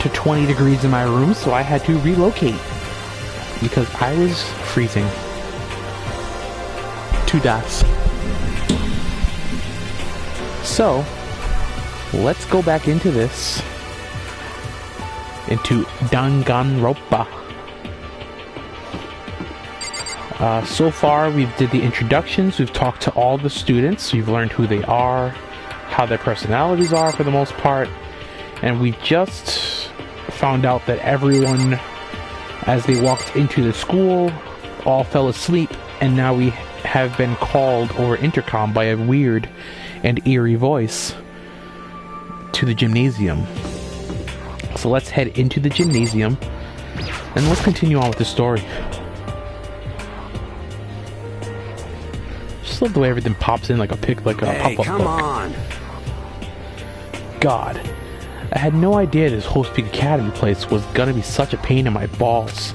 to 20 degrees in my room, so I had to relocate because I was freezing. 2 dots. So, let's go back into this. Into Danganronpa. So far, we've did the introductions, we've talked to all the students, we've learned who they are, how their personalities are for the most part, and we've just found out that everyone, as they walked into the school, all fell asleep, and now we have been called over intercom by a weird and eerie voice to the gymnasium. So let's head into the gymnasium, and let's continue on with the story. Just love the way everything pops in like a pop-up come book. On. God, I had no idea this Hope Peak Academy place was gonna be such a pain in my balls.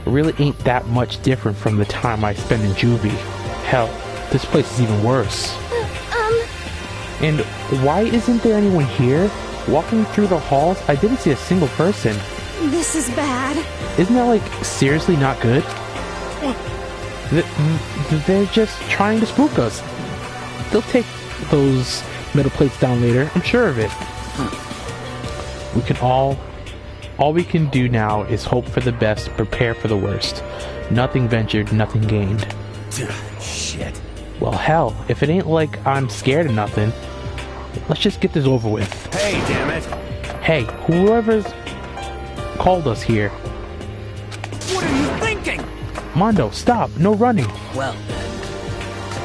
It really ain't that much different from the time I spent in juvie. Hell, this place is even worse. And why isn't there anyone here? Walking through the halls, I didn't see a single person. This is bad. Isn't that, like, seriously not good? They're just trying to spook us. They'll take those metal plates down later, I'm sure of it. We can all we can do now is hope for the best, prepare for the worst. Nothing ventured, nothing gained. Shit. Well, hell, if it ain't like I'm scared of nothing, let's just get this over with. Hey, damn it. Hey, whoever's called us here. What are you thinking? Mondo, stop, no running. Well,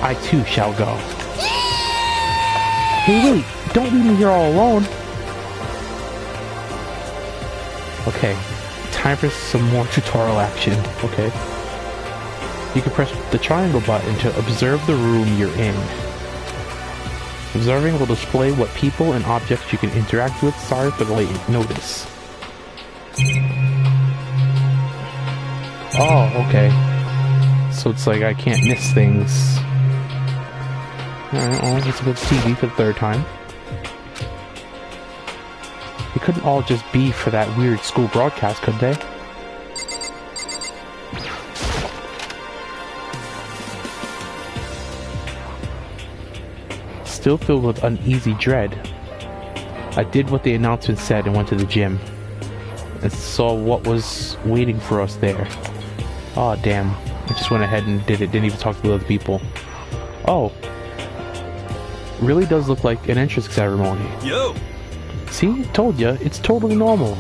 I too shall go. Hey, wait, don't leave me here all alone. Okay, time for some more tutorial action, okay? You can press the triangle button to observe the room you're in. Observing will display what people and objects you can interact with. Sorry for the late notice. Oh, okay. So it's like I can't miss things. Alright, well, let's go to TV for the 3rd time. It couldn't all just be for that weird school broadcast, could they? Still filled with uneasy dread, I did what the announcement said and went to the gym and saw what was waiting for us there. Oh damn, I just went ahead and did it, didn't even talk to the other people. Oh, really does look like an entrance ceremony. yo. See, told ya, it's totally normal.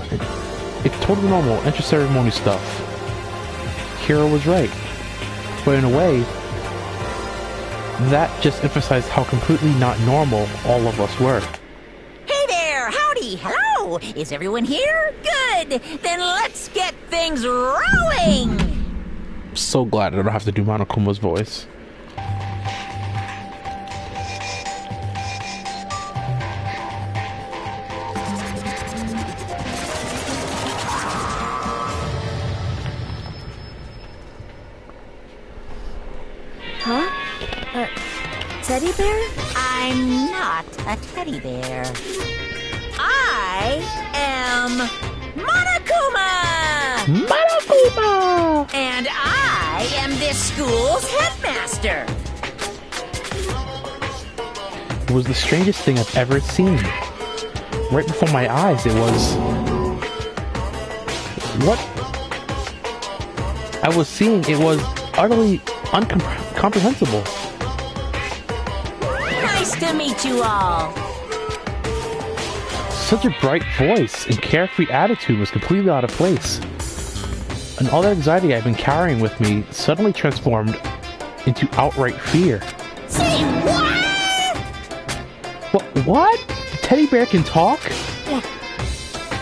It's totally normal, entrance ceremony stuff. Kira was right. But in a way, that just emphasized how completely not normal all of us were. Hey there! Howdy! Hello! Is everyone here? Good! Then let's get things rolling! I'm so glad I don't have to do Monokuma's voice. Huh? Teddy bear? I'm not a teddy bear. I am Monokuma! Monokuma! And I am this school's headmaster! It was the strangest thing I've ever seen. Right before my eyes, it was... What I was seeing, it was utterly incomprehensible. Nice to meet you all! Such a bright voice and carefree attitude was completely out of place. And all that anxiety I've been carrying with me suddenly transformed into outright fear. Say what? What? The teddy bear can talk?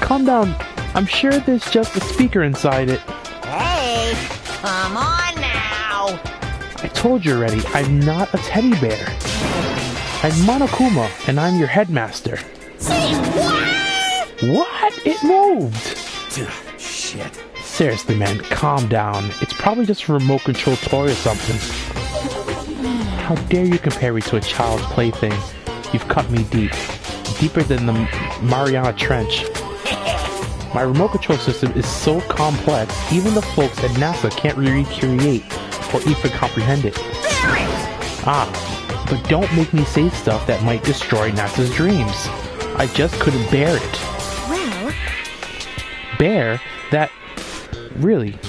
Calm down. I'm sure there's just a speaker inside it. Hey, come on now! I told you already, I'm not a teddy bear. I'm Monokuma, and I'm your headmaster. Say what? What? It moved! Shit. Seriously, man, calm down. It's probably just a remote control toy or something. How dare you compare me to a child's plaything? You've cut me deep. Deeper than the Mariana Trench. My remote control system is so complex, even the folks at NASA can't recreate or even comprehend it. But don't make me say stuff that might destroy NASA's dreams. I just couldn't bear it. Well... Bear that... Really,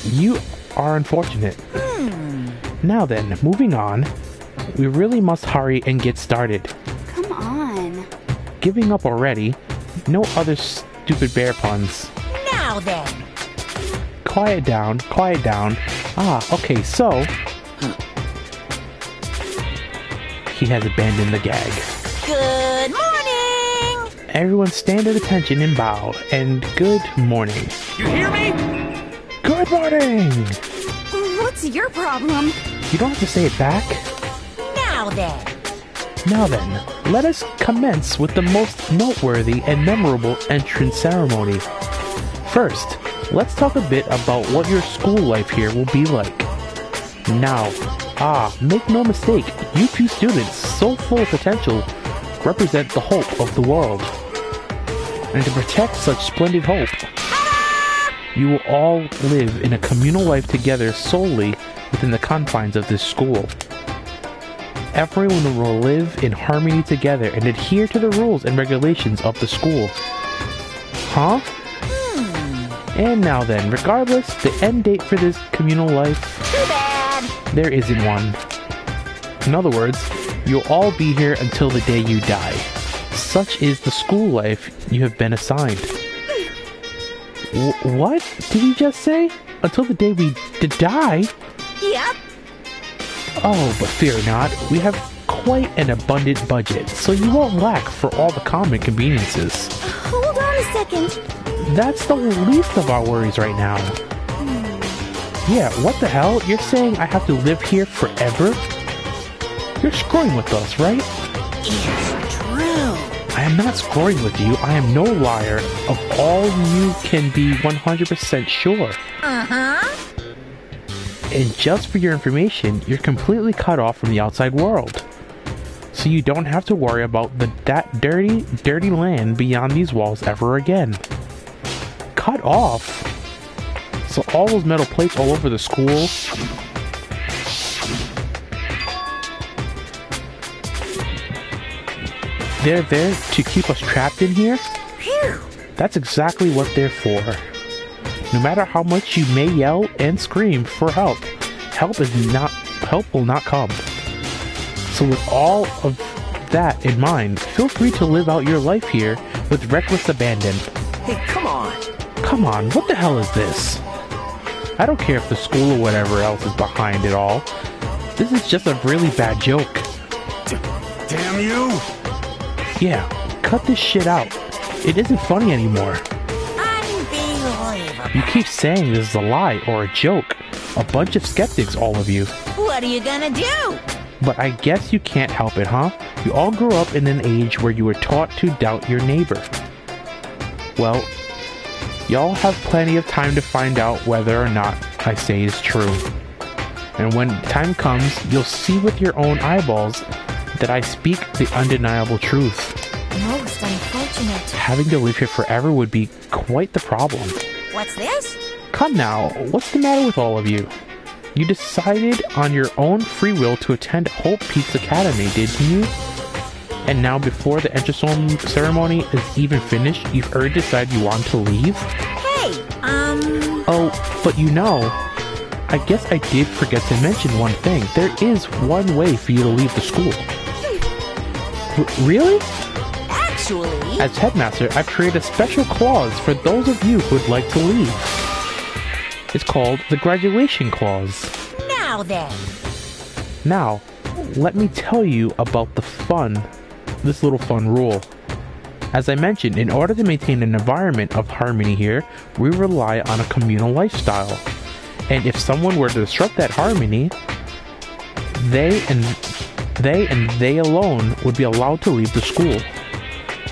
you are unfortunate. Now then, moving on. We really must hurry and get started. Come on. Giving up already. No other stupid bear puns. Now then. Quiet down, quiet down. Okay, so... He has abandoned the gag. Good morning! Everyone stand at attention and bow, and good morning. You hear me? Good morning! What's your problem? You don't have to say it back. Now then. Now then, let us commence with the most noteworthy and memorable entrance ceremony. First, let's talk a bit about what your school life here will be like. Now, make no mistake, you few students, so full of potential, represent the hope of the world. And to protect such splendid hope, you will all live in a communal life together solely within the confines of this school. Everyone will live in harmony together and adhere to the rules and regulations of the school. Huh? And now then, regardless, the end date for this communal life... Too bad. There isn't one. In other words, you'll all be here until the day you die. Such is the school life you have been assigned. What did he just say? Until the day we die? Yep. Oh, but fear not, we have quite an abundant budget, so you won't lack for all the common conveniences. Hold on a second. That's the least of our worries right now. Yeah, what the hell? You're saying I have to live here forever? You're screwing with us, right? It's true. I am not screwing with you. I am no liar. Of all you can be 100% sure. And just for your information, you're completely cut off from the outside world. So you don't have to worry about that dirty, dirty land beyond these walls ever again. Cut off? So all those metal plates all over the school... They're there to keep us trapped in here? Phew. That's exactly what they're for. No matter how much you may yell and scream for help, help will not come. So with all of that in mind, feel free to live out your life here with reckless abandon. Hey, come on. Come on, what the hell is this? I don't care if the school or whatever else is behind it all. This is just a really bad joke. Damn you! Yeah, cut this shit out. It isn't funny anymore. Unbelievable. You keep saying this is a lie or a joke. A bunch of skeptics, all of you. What are you gonna do? But I guess you can't help it, huh? You all grew up in an age where you were taught to doubt your neighbor. Well, y'all have plenty of time to find out whether or not I say is true. And when time comes, you'll see with your own eyeballs that I speak the undeniable truth. Most unfortunate. Having to live here forever would be quite the problem. What's this? Come now, what's the matter with all of you? You decided on your own free will to attend Hope Peaks Academy, didn't you? And now before the entrance ceremony is even finished, you've already decided you want to leave? Hey, Oh, but you know, I guess I did forget to mention one thing. There is one way for you to leave the school. Really? Actually... As headmaster, I've created a special clause for those of you who would like to leave. It's called the graduation clause. Now then. Now, let me tell you about this little fun rule. As I mentioned, in order to maintain an environment of harmony here, we rely on a communal lifestyle. And if someone were to disrupt that harmony, they alone would be allowed to leave the school.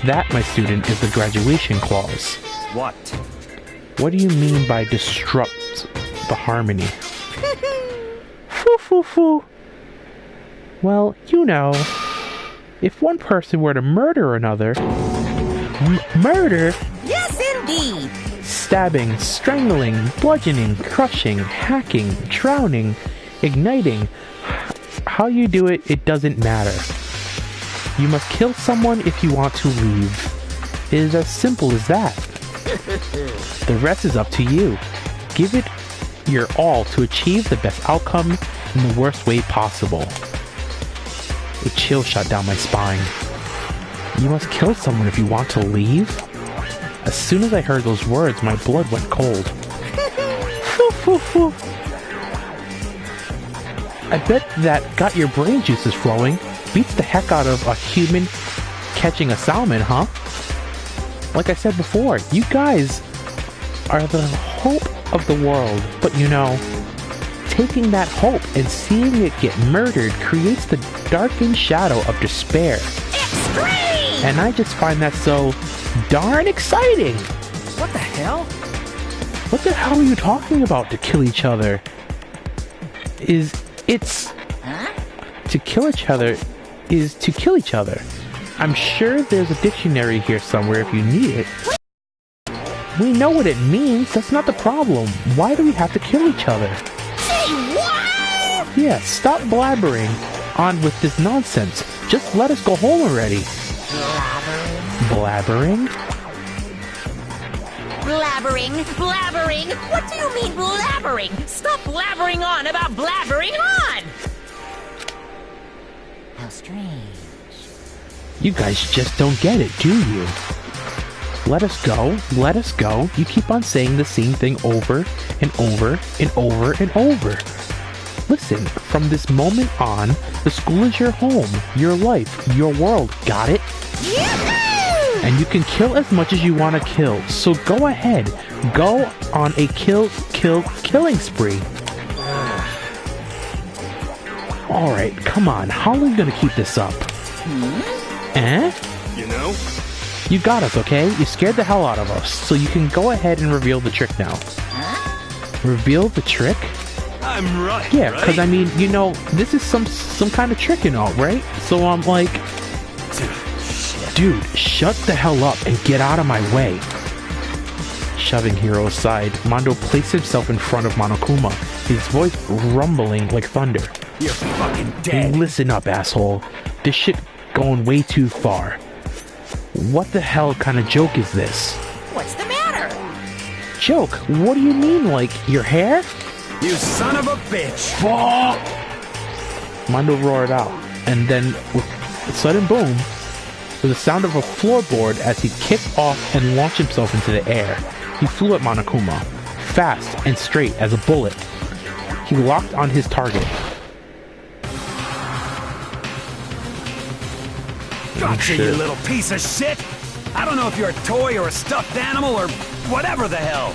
That, my student, is the graduation clause. What? What do you mean by disrupt the harmony? Foo foo foo. Well, you know, if one person were to murder another... Murder? Yes, indeed. key. Stabbing, strangling, bludgeoning, crushing, hacking, drowning, igniting. How you do it, it doesn't matter. You must kill someone if you want to leave. It is as simple as that. The rest is up to you. Give it your all to achieve the best outcome in the worst way possible. A chill shot down my spine. You must kill someone if you want to leave? As soon as I heard those words, my blood went cold. I bet that got your brain juices flowing. Beats the heck out of a human catching a salmon, huh? Like I said before, you guys are the hope of the world. But you know, taking that hope and seeing it get murdered creates the darkened shadow of despair. Extreme! And I just find that so darn exciting. What the hell? What the hell are you talking about to kill each other? To kill each other is to kill each other. I'm sure there's a dictionary here somewhere if you need it. We know what it means, that's not the problem. Why do we have to kill each other? Say what? Yeah, stop blabbering on with this nonsense. Just let us go home already. Blabbering? Blabbering? What do you mean blabbering? Stop blabbering on about blabbering on! How strange. You guys just don't get it, do you? Let us go, let us go. You keep on saying the same thing over and over and over and over. Listen, from this moment on, the school is your home, your life, your world, got it? Yahoo! And you can kill as much as you want to kill, so go ahead. Go on a killing spree. Alright, come on, how are we gonna keep this up? Eh? You know? You got us, okay? You scared the hell out of us, so you can go ahead and reveal the trick now. Reveal the trick? I'm right. Yeah, right? because I mean, you know, this is some kind of trick and all, right? So I'm like, dude, shut the hell up and get out of my way. Shoving Hiro aside, Mondo placed himself in front of Monokuma, his voice rumbling like thunder. You're fucking dead. Listen up, asshole. This shit going way too far. What the hell kind of joke is this? What's the matter? Joke? What do you mean, like, your hair? You son of a bitch. Fuck! Mondo roared out, and then, with a sudden boom, with the sound of a floorboard as he kicked off and launched himself into the air. He flew at Monokuma, fast and straight as a bullet. He locked on his target. Gotcha, you little piece of shit! I don't know if you're a toy or a stuffed animal or whatever the hell.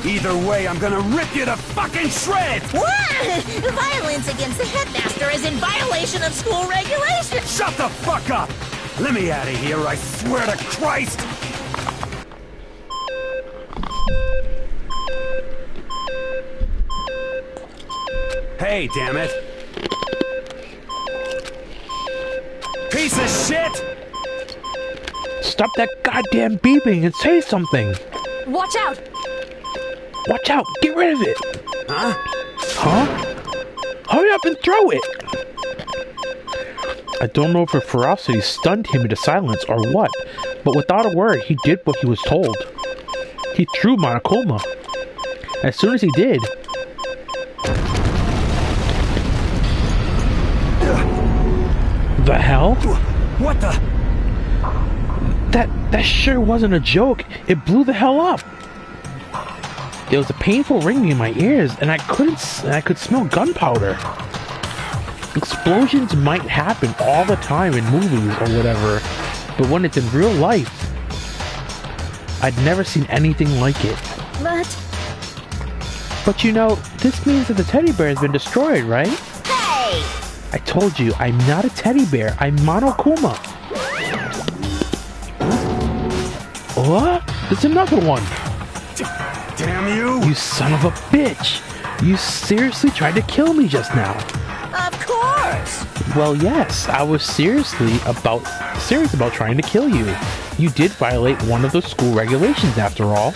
Either way, I'm gonna rip you to fucking shreds! What? Violence against the headmaster is in violation of school regulations! Shut the fuck up! Let me out of here, I swear to Christ! Hey, damn it! Piece of shit! Stop that goddamn beeping and say something! Watch out! Watch out! Get rid of it! Huh? Huh? Hurry up and throw it! I don't know if her ferocity stunned him into silence or what, but without a word, he did what he was told. He threw Monokuma. As soon as he did, the hell? What the? That sure wasn't a joke. It blew the hell up. There was a painful ringing in my ears, and I could smell gunpowder. Explosions might happen all the time in movies or whatever, but when it's in real life, I'd never seen anything like it. But you know, this means that the teddy bear has been destroyed, right? Hey! I told you, I'm not a teddy bear, I'm Monokuma. What? There's another one. Damn you! You son of a bitch! You seriously tried to kill me just now. Of course! course. Well, yes, I was serious about trying to kill you. You did violate one of the school regulations after all.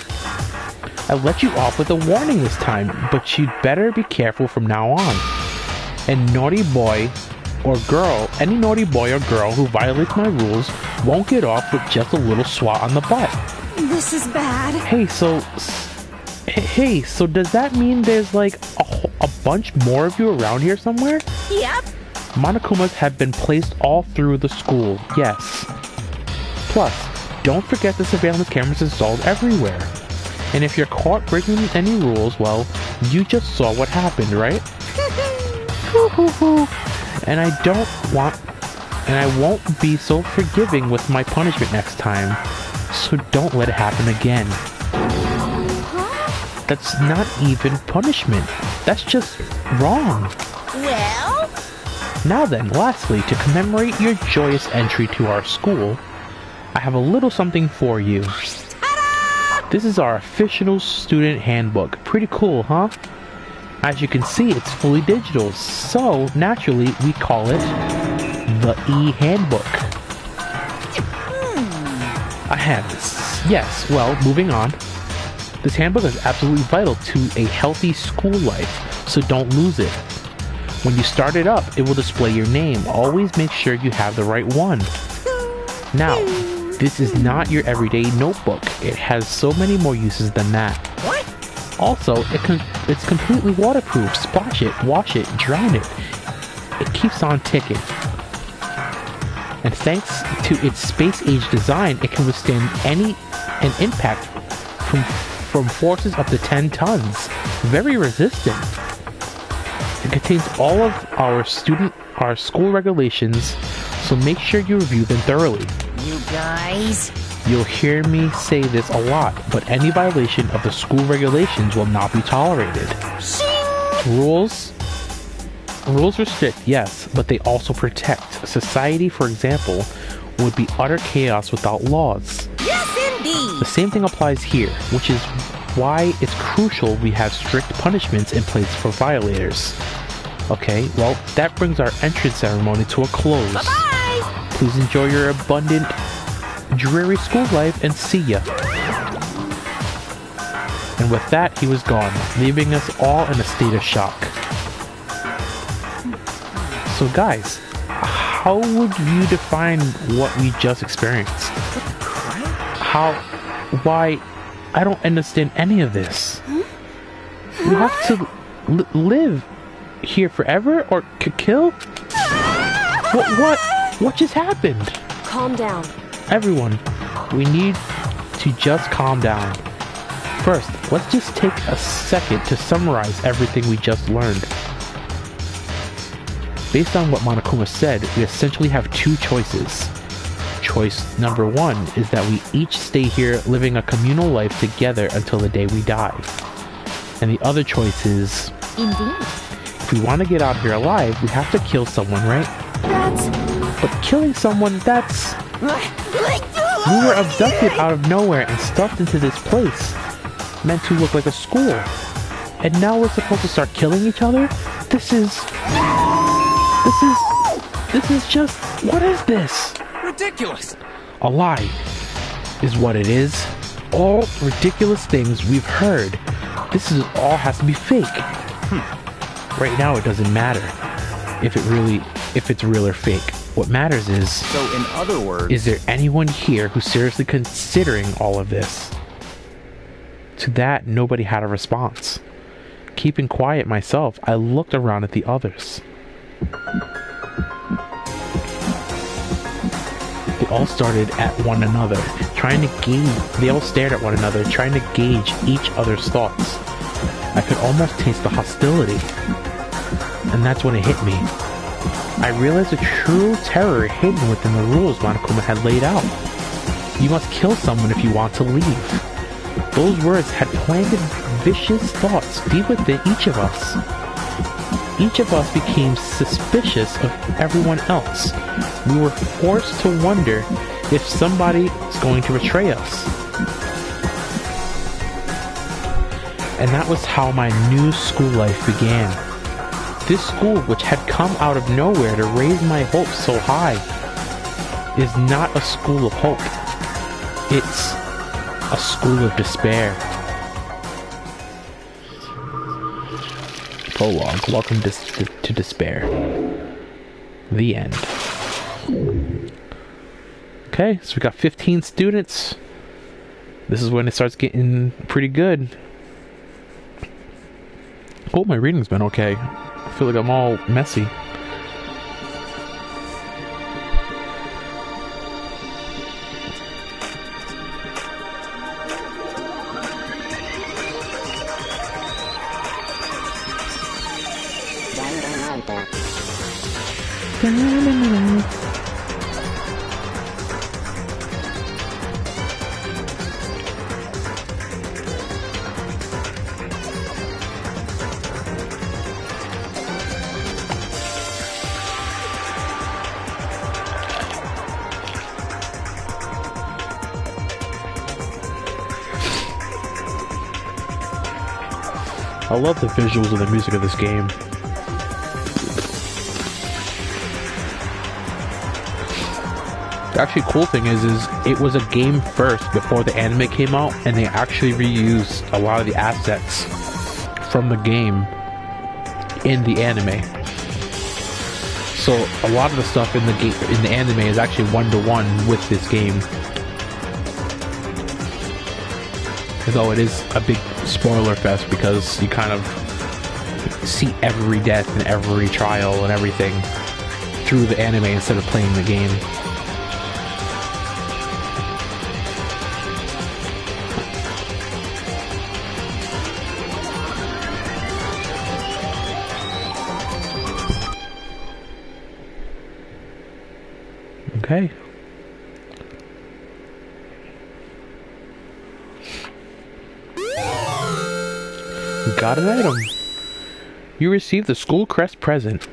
I let you off with a warning this time, but you'd better be careful from now on. And any naughty boy or girl who violates my rules won't get off with just a little swat on the butt. This is bad. Hey, so does that mean there's like a bunch more of you around here somewhere? Yep. Monokumas have been placed all through the school, yes. Plus, don't forget the surveillance cameras installed everywhere. And if you're caught breaking any rules, well, you just saw what happened, right? And I won't be so forgiving with my punishment next time. So don't let it happen again. That's not even punishment. That's just wrong. Well? Now then, lastly, to commemorate your joyous entry to our school, I have a little something for you. Ta-da! This is our official student handbook. Pretty cool, huh? As you can see, it's fully digital, so naturally we call it the e-handbook. I have this. Yes, well, moving on. This handbook is absolutely vital to a healthy school life, so don't lose it. When you start it up, it will display your name. Always make sure you have the right one. Now, this is not your everyday notebook. It has so many more uses than that. What? Also, it's completely waterproof. Splash it, wash it, drown it. It keeps on ticking. And thanks to its space-age design, it can withstand an impact from forces up to 10 tons. Very resistant. It contains all of our school regulations, so make sure you review them thoroughly. You guys? You'll hear me say this a lot, but any violation of the school regulations will not be tolerated. Shing! Rules restrict, yes, but they also protect. Society, for example, would be utter chaos without laws. Yes, indeed! The same thing applies here, which is why it's crucial we have strict punishments in place for violators. Okay, well, that brings our entrance ceremony to a close. Bye-bye! Please enjoy your abundant, dreary school life, and see ya. And with that, he was gone, leaving us all in a state of shock. So guys, how would you define what we just experienced? Why, I don't understand any of this. You have to live here forever or kill? What just happened? Calm down. Everyone, we need to just calm down. First, let's just take a second to summarize everything we just learned. Based on what Monokuma said, we essentially have two choices. Choice number one is that we each stay here living a communal life together until the day we die. And the other choice is... Indeed. If we want to get out here alive, we have to kill someone, right? But killing someone, that's... We were abducted out of nowhere and stuffed into this place, meant to look like a school. And now we're supposed to start killing each other? This is just... What is this? Ridiculous! A lie is what it is. All ridiculous things we've heard. This is all has to be fake. Right now it doesn't matter if it's real or fake. What matters is... So in other words... Is there anyone here who's seriously considering all of this? To that, nobody had a response. Keeping quiet myself, I looked around at the others. They all stared at one another, trying to gauge each other's thoughts. I could almost taste the hostility. And that's when it hit me. I realized the true terror hidden within the rules Monokuma had laid out. You must kill someone if you want to leave. Those words had planted vicious thoughts deep within each of us. Each of us became suspicious of everyone else. We were forced to wonder if somebody is going to betray us. And that was how my new school life began. This school, which had come out of nowhere to raise my hopes so high, is not a school of hope. It's a school of despair. Prologue. Welcome to despair. The end. Okay, so we got 15 students. This is when it starts getting pretty good. Oh, my reading's been okay. I feel like I'm all messy. I love the visuals and the music of this game. The actually cool thing is it was a game first before the anime came out, and they actually reused a lot of the assets from the game in the anime. So a lot of the stuff in the anime is actually one-to-one with this game. Though it is a big spoiler fest because you kind of see every death and every trial and everything through the anime instead of playing the game. Okay. Got an item. You received the school crest present.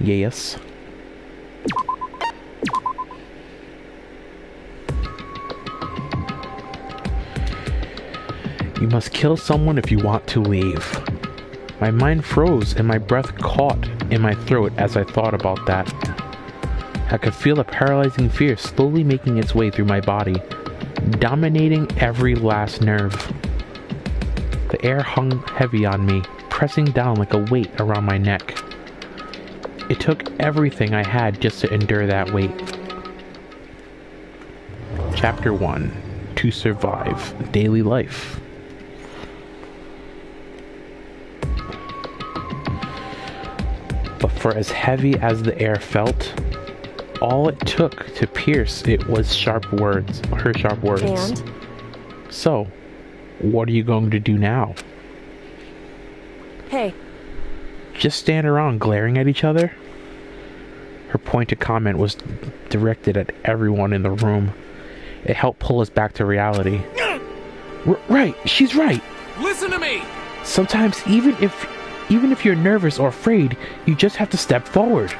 Yes. You must kill someone if you want to leave. My mind froze and my breath caught in my throat as I thought about that. I could feel a paralyzing fear slowly making its way through my body, dominating every last nerve. The air hung heavy on me, pressing down like a weight around my neck. It took everything I had just to endure that weight. Chapter 1. To survive daily life. But for as heavy as the air felt, all it took to pierce it was her sharp words. And? So, what are you going to do now? Hey. Just stand around glaring at each other? Her pointed comment was directed at everyone in the room. It helped pull us back to reality. Right, she's right. Listen to me! Sometimes even if you're nervous or afraid, you just have to step forward.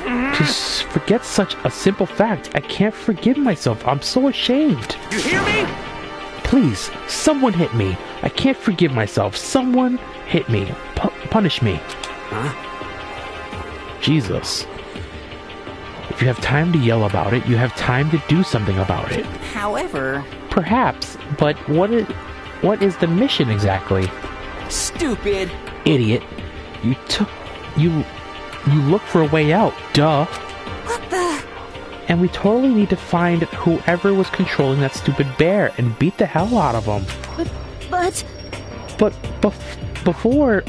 To forget such a simple fact, I can't forgive myself. I'm so ashamed. You hear me? Please, someone hit me. I can't forgive myself. Someone hit me. Punish me. Huh? Jesus. If you have time to yell about it, you have time to do something about it. However... Perhaps, but what is the mission exactly? Stupid! Idiot. You look for a way out, duh. What the... And we totally need to find whoever was controlling that stupid bear and beat the hell out of him. But before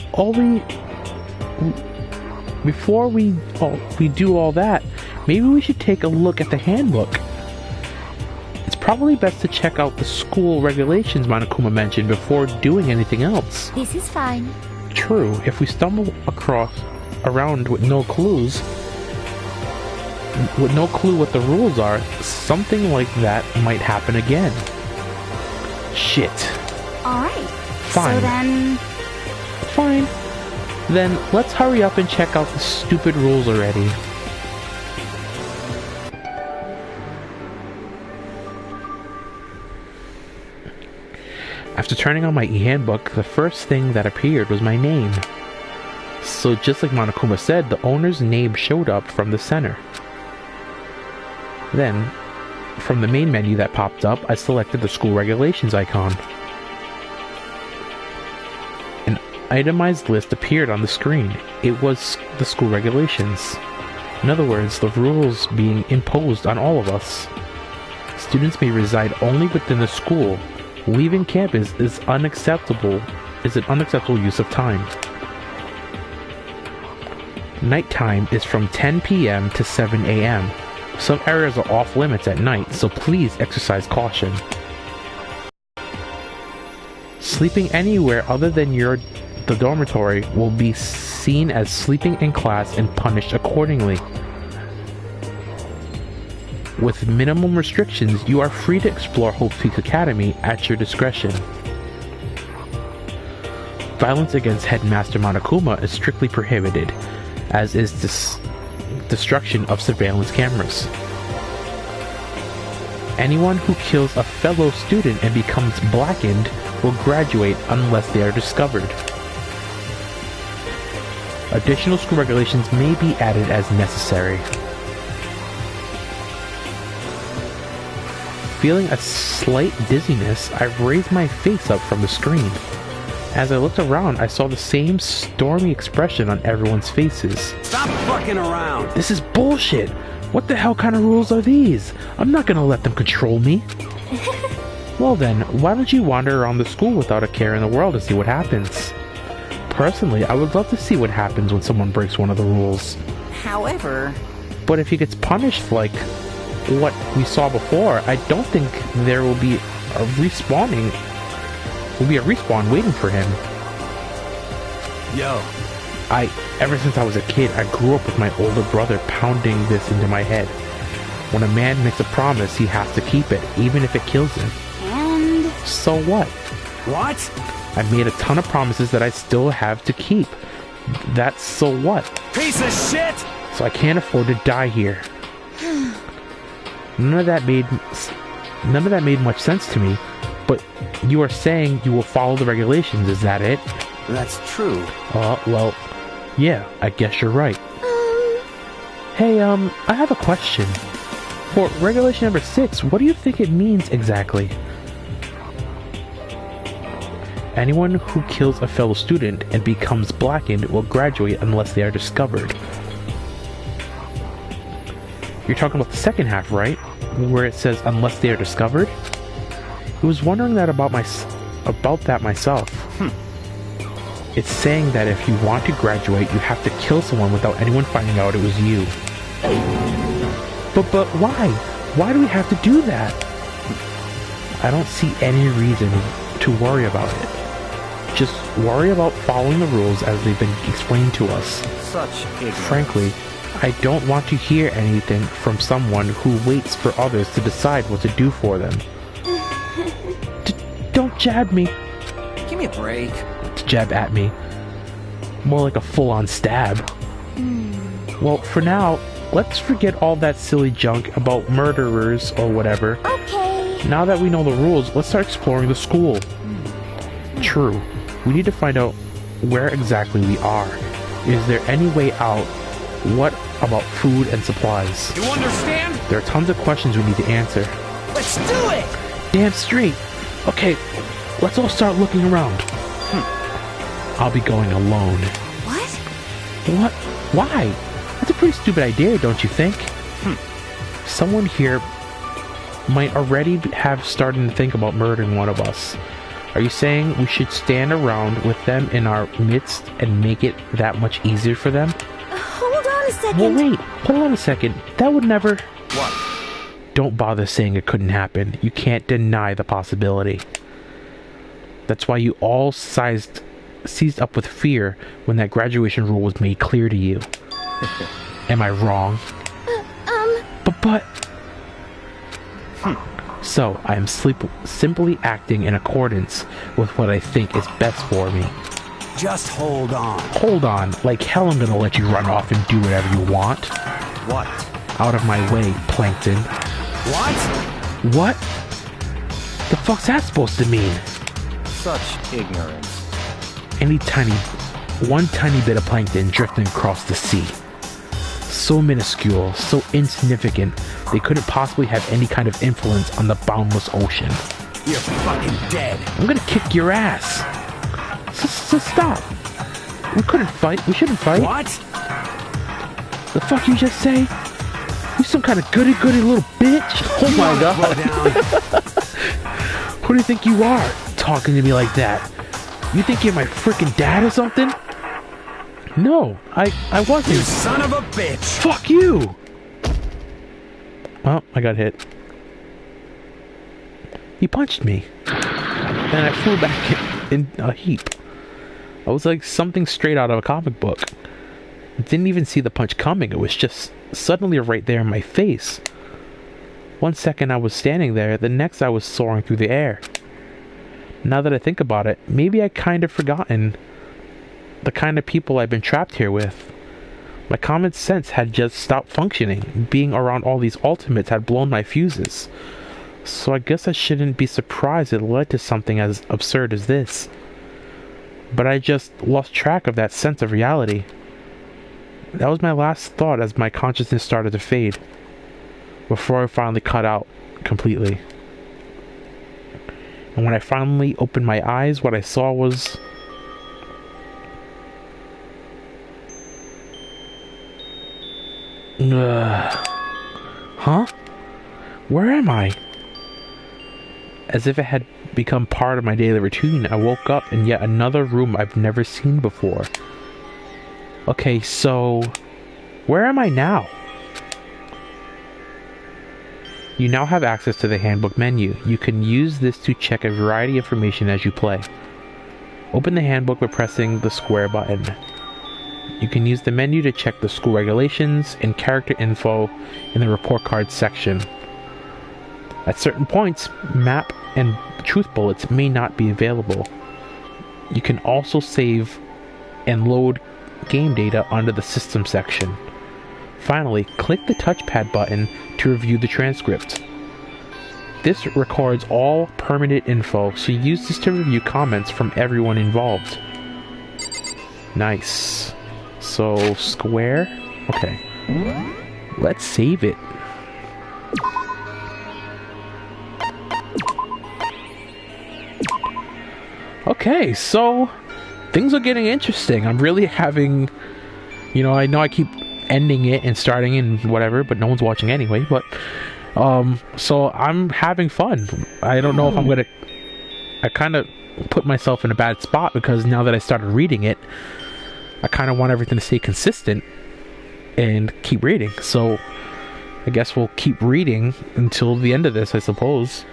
we do all that, maybe we should take a look at the handbook. It's probably best to check out the school regulations Monokuma mentioned before doing anything else. This is fine. True, if we stumble around with no clue what the rules are, something like that might happen again. Shit. Alright. Fine. So then... Fine. Then let's hurry up and check out the stupid rules already. After turning on my e-handbook, the first thing that appeared was my name. So just like Monokuma said, the owner's name showed up from the center. Then, from the main menu that popped up, I selected the school regulations icon. An itemized list appeared on the screen. It was the school regulations. In other words, the rules being imposed on all of us. Students may reside only within the school. Leaving campus is an unacceptable use of time. Nighttime is from 10 p.m. to 7 a.m. Some areas are off limits at night, so please exercise caution. Sleeping anywhere other than the dormitory will be seen as sleeping in class and punished accordingly. With minimum restrictions, you are free to explore Hope Peak Academy at your discretion. Violence against Headmaster Monokuma is strictly prohibited, as is destruction of surveillance cameras. Anyone who kills a fellow student and becomes blackened will graduate unless they are discovered. Additional school regulations may be added as necessary. Feeling a slight dizziness, I raised my face up from the screen. As I looked around, I saw the same stormy expression on everyone's faces. Stop fucking around! This is bullshit! What the hell kind of rules are these? I'm not gonna let them control me. Well then, why don't you wander around the school without a care in the world to see what happens? Personally, I would love to see what happens when someone breaks one of the rules. However... But if he gets punished like what we saw before, I don't think there will be a respawn waiting for him. Yo. Ever since I was a kid, I grew up with my older brother pounding this into my head. When a man makes a promise, he has to keep it, even if it kills him. And... So what? What? I made a ton of promises that I still have to keep. That's so what? Piece of shit! So I can't afford to die here. None of that made much sense to me, but you are saying you will follow the regulations, is that it? That's true. Well, yeah, I guess you're right. Hey, I have a question. For regulation number 6, what do you think it means exactly? Anyone who kills a fellow student and becomes blackened will graduate unless they are discovered. You're talking about the second half, right? Where it says unless they are discovered? I was wondering that about that myself. It's saying that if you want to graduate, you have to kill someone without anyone finding out it was you. But why? Why do we have to do that? I don't see any reason to worry about it. Just worry about following the rules as they've been explained to us. Such ignorance. Frankly, I don't want to hear anything from someone who waits for others to decide what to do for them. Don't jab me. Give me a break. To jab at me. More like a full-on stab. Well, for now, let's forget all that silly junk about murderers or whatever. Okay. Now that we know the rules, let's start exploring the school. True. We need to find out where exactly we are. Is there any way out? What about food and supplies? You understand? There are tons of questions we need to answer. Let's do it! Damn straight! Okay, let's all start looking around. I'll be going alone. What? What? Why? That's a pretty stupid idea, don't you think? Someone here might already have started to think about murdering one of us. Are you saying we should stand around with them in our midst and make it that much easier for them? Hold on a second. Well, wait. Hold on a second. That would never... What? Don't bother saying it couldn't happen. You can't deny the possibility. That's why you all seized up with fear when that graduation rule was made clear to you. Am I wrong? But... So, I am simply acting in accordance with what I think is best for me. Just hold on. Hold on. Like hell I'm gonna let you run off and do whatever you want. What? Out of my way, Plankton. What? What? The fuck's that supposed to mean? Such ignorance. One tiny bit of plankton drifting across the sea. So minuscule, so insignificant, they couldn't possibly have any kind of influence on the boundless ocean. You're fucking dead. I'm gonna kick your ass. So stop. We couldn't fight. We shouldn't fight. What? The fuck you just say? You some kind of goody little bitch? Oh my god. Who do you think you are, talking to me like that? You think you're my freaking dad or something? No, I wasn't. You son of a bitch. Fuck you! Oh, I got hit. He punched me. And I flew back in a heap. I was like something straight out of a comic book. I didn't even see the punch coming. It was just suddenly right there in my face. One second I was standing there, the next I was soaring through the air. Now that I think about it, maybe I kind of forgotten the kind of people I've been trapped here with. My common sense had just stopped functioning. Being around all these ultimates had blown my fuses. So I guess I shouldn't be surprised it led to something as absurd as this. But I just lost track of that sense of reality. That was my last thought as my consciousness started to fade, before I finally cut out completely. And when I finally opened my eyes, what I saw was... Huh? Where am I? As if it had become part of my daily routine, I woke up in yet another room I've never seen before. Okay, so... where am I now? You now have access to the handbook menu. You can use this to check a variety of information as you play. Open the handbook by pressing the square button. You can use the menu to check the school regulations and character info in the report card section. At certain points, map and truth bullets may not be available. You can also save and load game data under the system section. Finally, click the touchpad button to review the transcript. This records all permanent info, so use this to review comments from everyone involved. Nice. So, square? Okay. Let's save it. Okay, so things are getting interesting. I'm really having, you know I keep ending it and starting and whatever, but no one's watching anyway, but so I'm having fun. I don't know if I'm gonna... I kind of put myself in a bad spot because now that I started reading it, I kind of want everything to stay consistent and keep reading. So I guess we'll keep reading until the end of this, I suppose.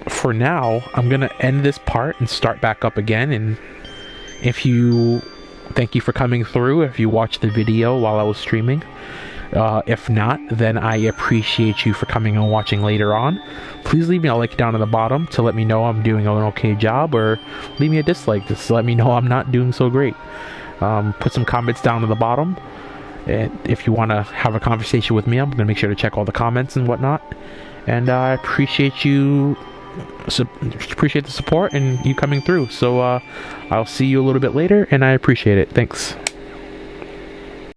For now, I'm gonna end this part and start back up again. And thank you for coming through if you watched the video while I was streaming. If not, then I appreciate you for coming and watching later on. Please leave me a like down at the bottom to let me know I'm doing an okay job, or leave me a dislike just to let me know I'm not doing so great. Put some comments down at the bottom. And if you want to have a conversation with me, I'm going to make sure to check all the comments and whatnot. And I appreciate you... appreciate the support and you coming through. So I'll see you a little bit later, and I appreciate it. Thanks.